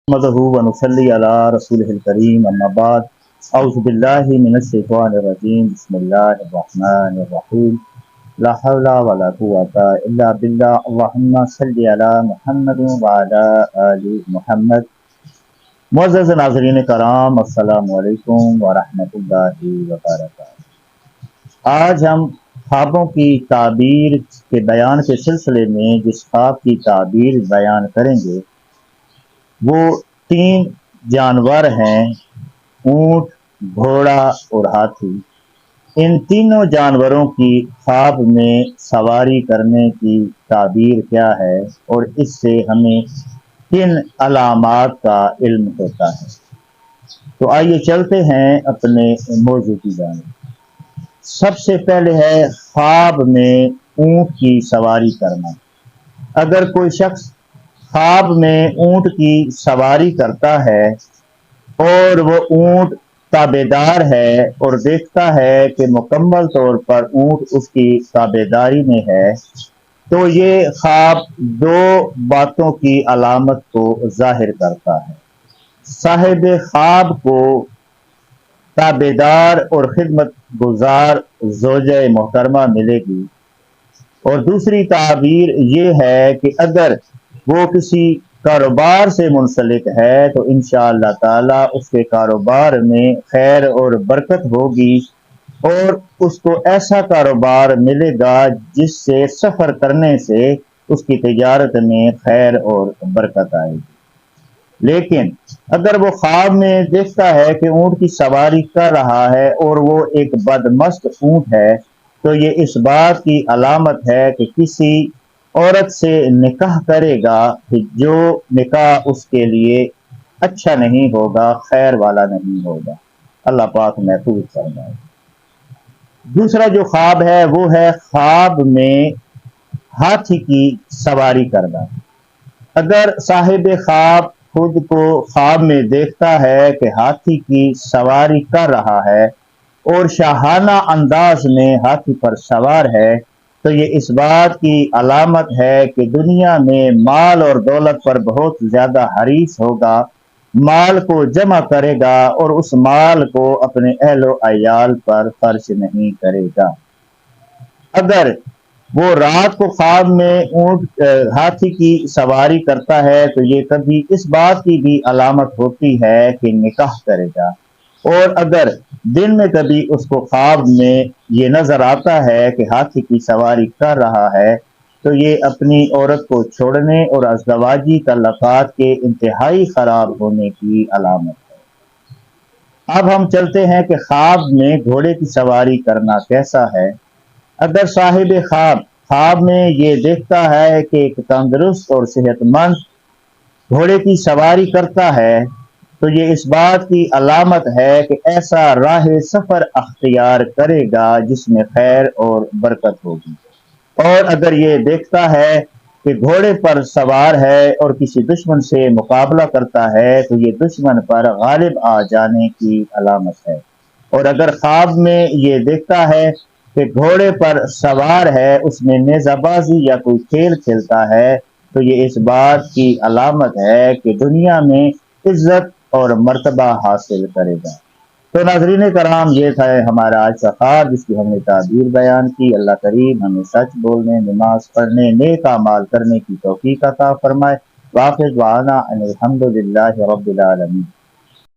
نحمده ونصلي على رسوله الكريم اما بعد اعوذ بالله من الشيطان الرجيم بسم الله الرحمن الرحيم لا حول ولا قوة الا بالله اللهم صل على محمد وعلى آل محمد۔ معزز ناظرین کرام، السلام علیکم ورحمۃ اللہ وبرکاتہ۔ آج ہم خوابوں کی تعبیر کے بیان کے سلسلے میں جس خواب کی تعبیر بیان کریں گے وہ 3 جانور ہیں، اونٹ، گھوڑا اور ہاتھی۔ ان تینوں جانوروں کی خواب میں سواری کرنے کی تعبیر کیا ہے اور اس سے ہمیں کن علامات کا علم ہوتا ہے؟ تو آئیے چلتے ہیں اپنے موضوع کی جانب۔ سب سے پہلے ہے خواب میں اونٹ کی سواری کرنا۔ اگر کوئی شخص خواب میں اونٹ کی سواری کرتا ہے اور وہ اونٹ تابعدار ہے اور دیکھتا ہے کہ مکمل طور پر اونٹ اس کی تابعداری میں ہے، تو یہ خواب 2 باتوں کی علامت کو ظاہر کرتا ہے۔ صاحب خواب کو تابعدار اور خدمت گزار زوجہ محترمہ ملے گی، اور دوسری تعبیر یہ ہے کہ اگر وہ کسی کاروبار سے منسلک ہے تو انشاءاللہ تعالی اس کے کاروبار میں خیر اور برکت ہوگی، اور اس کو ایسا کاروبار ملے گا جس سے سفر کرنے سے اس کی تجارت میں خیر اور برکت آئے گی۔ لیکن اگر وہ خواب میں دیکھتا ہے کہ اونٹ کی سواری کر رہا ہے اور وہ ایک بدمست اونٹ ہے، تو یہ اس بات کی علامت ہے کہ کسی عورت سے نکاح کرے گا کہ جو نکاح اس کے لیے اچھا نہیں ہوگا، خیر والا نہیں ہوگا۔ اللہ پاک محفوظ فرمائے۔ دوسرا جو خواب ہے وہ ہے خواب میں ہاتھی کی سواری کرنا۔ اگر صاحب خواب خود کو خواب میں دیکھتا ہے کہ ہاتھی کی سواری کر رہا ہے اور شاہانہ انداز میں ہاتھی پر سوار ہے، تو یہ اس بات کی علامت ہے کہ دنیا میں مال اور دولت پر بہت زیادہ حریص ہوگا، مال کو جمع کرے گا اور اس مال کو اپنے اہل و عیال پر خرچ نہیں کرے گا۔ اگر وہ رات کو خواب میں ہاتھی کی سواری کرتا ہے تو یہ کبھی اس بات کی بھی علامت ہوتی ہے کہ نکاح کرے گا، اور اگر دن میں کبھی اس کو خواب میں یہ نظر آتا ہے کہ ہاتھی کی سواری کر رہا ہے تو یہ اپنی عورت کو چھوڑنے اور ازدواجی تعلقات کے انتہائی خراب ہونے کی علامت ہے۔ اب ہم چلتے ہیں کہ خواب میں گھوڑے کی سواری کرنا کیسا ہے۔ اگر صاحب خواب میں یہ دیکھتا ہے کہ ایک تندرست اور صحت مند گھوڑے کی سواری کرتا ہے تو یہ اس بات کی علامت ہے کہ ایسا راہ سفر اختیار کرے گا جس میں خیر اور برکت ہوگی۔ اور اگر یہ دیکھتا ہے کہ گھوڑے پر سوار ہے اور کسی دشمن سے مقابلہ کرتا ہے تو یہ دشمن پر غالب آ جانے کی علامت ہے۔ اور اگر خواب میں یہ دیکھتا ہے کہ گھوڑے پر سوار ہے، اس میں نیزہ بازی یا کوئی کھیل کھیلتا ہے، تو یہ اس بات کی علامت ہے کہ دنیا میں عزت اور مرتبہ حاصل کرے گا۔ تو ناظرین کرام، یہ تھا ہمارا آج کا خواب جس کی ہم نے تعبیر بیان کی۔ اللہ کریم ہمیں سچ بولنے، نماز پڑھنے، نیک اعمال کرنے کی توفیق عطا فرمائے۔ واخر دعوانا ان الحمد للہ رب العالمین۔